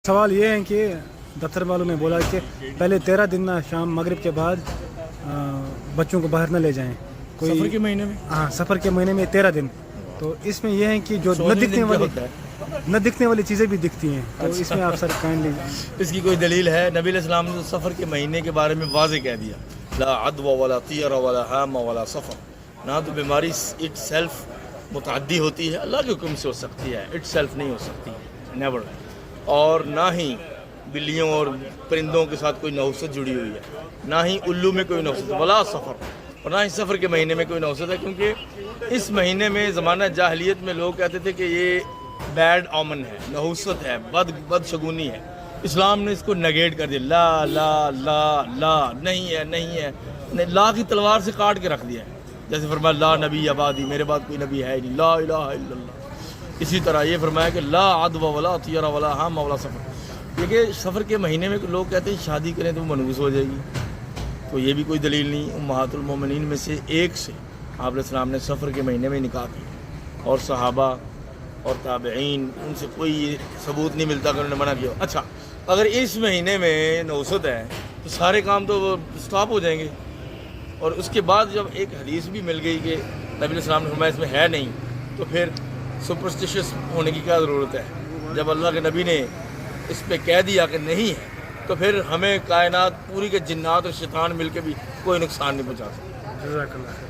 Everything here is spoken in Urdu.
سوال یہ ہے کہ دفتر والوں نے بولا کہ پہلے 13 دن شام مغرب کے بعد بچوں کو باہر نہ لے جائیں. سفر کے مہینے میں؟ ہاں سفر کے مہینے میں 13 دن. تو اس میں یہ ہے کہ جو نہ دکھنے والی چیزیں بھی دکھتی ہیں. تو اس میں آپ سر کائنڈلی اس کی کوئی دلیل ہے؟ نبی علیہ السلام نے سفر کے مہینے کے بارے میں واضح کہہ دیا، لا عدو ولا طیر ولا حام ولا سفر. نہ تو بیماری اٹ سیلف متعدی ہوتی ہے، اللہ کے حکم سے ہو سکتی ہے، اٹ سیلف نہیں ہو سکتی، نیور. اور نہ ہی بلیوں اور پرندوں کے ساتھ کوئی نحوست جڑی ہوئی ہے، نہ ہی الو میں کوئی نحوست، ولا سفر، اور نہ ہی سفر کے مہینے میں کوئی نحوست ہے. کیونکہ اس مہینے میں زمانہ جاہلیت میں لوگ کہتے تھے کہ یہ بیڈ اومن ہے، نحوست ہے، بد شگونی ہے. اسلام نے اس کو نگیٹ کر دیا، لا لا لا لا، نہیں ہے نہیں ہے، لا کی تلوار سے کاٹ کے رکھ دیا ہے. جیسے فرمایا لا نبی آبادی، میرے بعد کوئی نبی ہے نہیں، لا الہ الا اللہ. اسی طرح یہ فرمایا کہ لا عدو ولا طیر ولا حام ولا سفر. دیکھیے سفر کے مہینے میں لوگ کہتے ہیں شادی کریں تو منحوس ہو جائے گی، تو یہ بھی کوئی دلیل نہیں. امہات المومنین میں سے ایک سے آپ علیہ السلام نے سفر کے مہینے میں نکاح کی، اور صحابہ اور تابعین ان سے کوئی ثبوت نہیں ملتا کہ انہوں نے منع کیا. اچھا اگر اس مہینے میں نحوست ہے تو سارے کام تو سٹاپ ہو جائیں گے. اور اس کے بعد جب ایک حدیث بھی مل گئی کہ نبی علیہ السلام نے فرمایا اس میں ہے نہیں، تو پھر سپرسٹیشس ہونے کی کیا ضرورت ہے؟ جب اللہ کے نبی نے اس پہ کہہ دیا کہ نہیں ہے تو پھر ہمیں کائنات پوری کے جنات اور شیطان مل کے بھی کوئی نقصان نہیں پہنچا سکتے. جزاک اللہ.